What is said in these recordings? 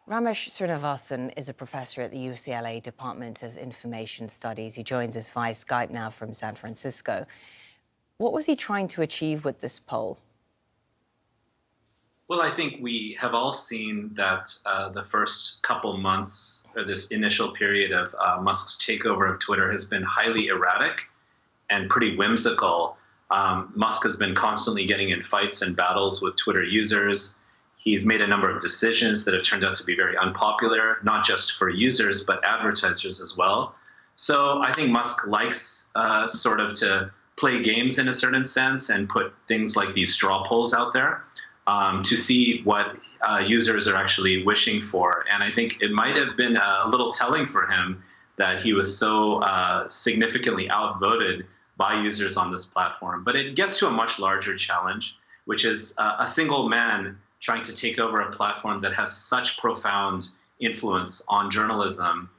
Ramesh Srinivasan is a professor at the UCLA Department of Information Studies. He joins us via Skype now from San Francisco. What was he trying to achieve with this poll? Well, I think we have all seen that the first couple months, or this initial period of Musk's takeover of Twitter, has been highly erratic and pretty whimsical. Musk has been constantly getting in fights and battles with Twitter users. He's made a number of decisions that have turned out to be very unpopular, not just for users, but advertisers as well. So I think Musk likes sort of to play games in a certain sense and put things like these straw polls out there to see what users are actually wishing for. And I think it might have been a little telling for him that he was so significantly outvoted by users on this platform. But it gets to a much larger challenge, which is a single man trying to take over a platform that has such profound influence on journalism.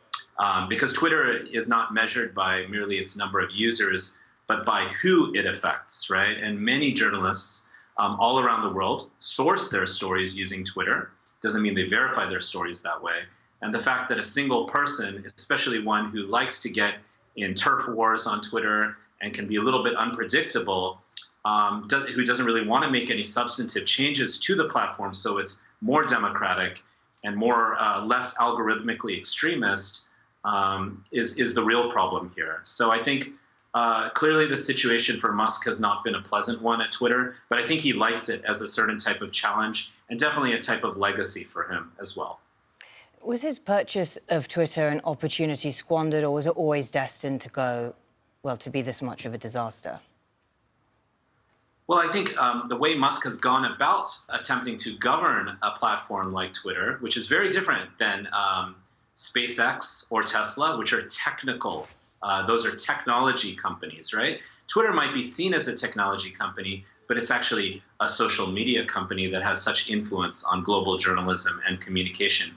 Because Twitter is not measured by merely its number of users, but by who it affects, right? And many journalists all around the world source their stories using Twitter. Doesn't mean they verify their stories that way. And the fact that a single person, especially one who likes to get in turf wars on Twitter and can be a little bit unpredictable, who doesn't really want to make any substantive changes to the platform so it's more democratic and more less algorithmically extremist, is the real problem here. So I think clearly the situation for Musk has not been a pleasant one at Twitter, but I think he likes it as a certain type of challenge and definitely a type of legacy for him as well. Was his purchase of Twitter an opportunity squandered, or was it always destined to go, well, to be this much of a disaster? Well, I think the way Musk has gone about attempting to govern a platform like Twitter, which is very different than SpaceX or Tesla, which are technical. Those are technology companies, right? Twitter might be seen as a technology company, but it's actually a social media company that has such influence on global journalism and communication.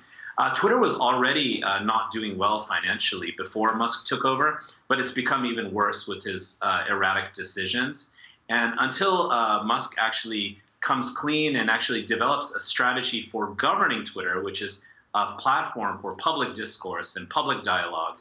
Twitter was already not doing well financially before Musk took over, but it's become even worse with his erratic decisions. And until Musk actually comes clean and actually develops a strategy for governing Twitter, which is a platform for public discourse and public dialogue,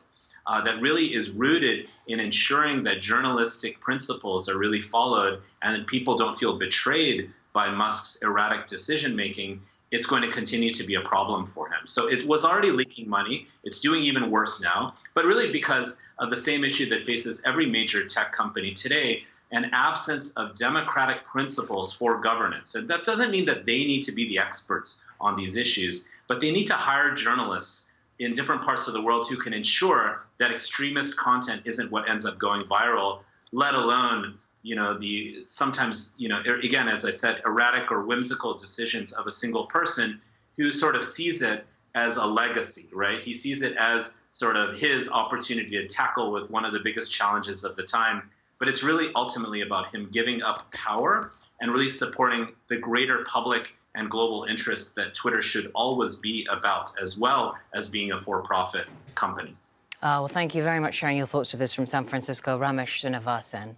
that really is rooted in ensuring that journalistic principles are really followed and that people don't feel betrayed by Musk's erratic decision-making, it's going to continue to be a problem for him. So it was already leaking money. It's doing even worse now, but really because of the same issue that faces every major tech company today, an absence of democratic principles for governance. And that doesn't mean that they need to be the experts on these issues, but they need to hire journalists in different parts of the world who can ensure that extremist content isn't what ends up going viral, let alone, the sometimes, again, as I said, erratic or whimsical decisions of a single person who sort of sees it as a legacy, right? He sees it as sort of his opportunity to tackle with one of the biggest challenges of the time. But it's really ultimately about him giving up power and really supporting the greater public and global interests that Twitter should always be about, as well as being a for-profit company. Well, thank you very much for sharing your thoughts with us from San Francisco, Ramesh Srinivasan.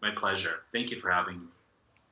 My pleasure. Thank you for having me.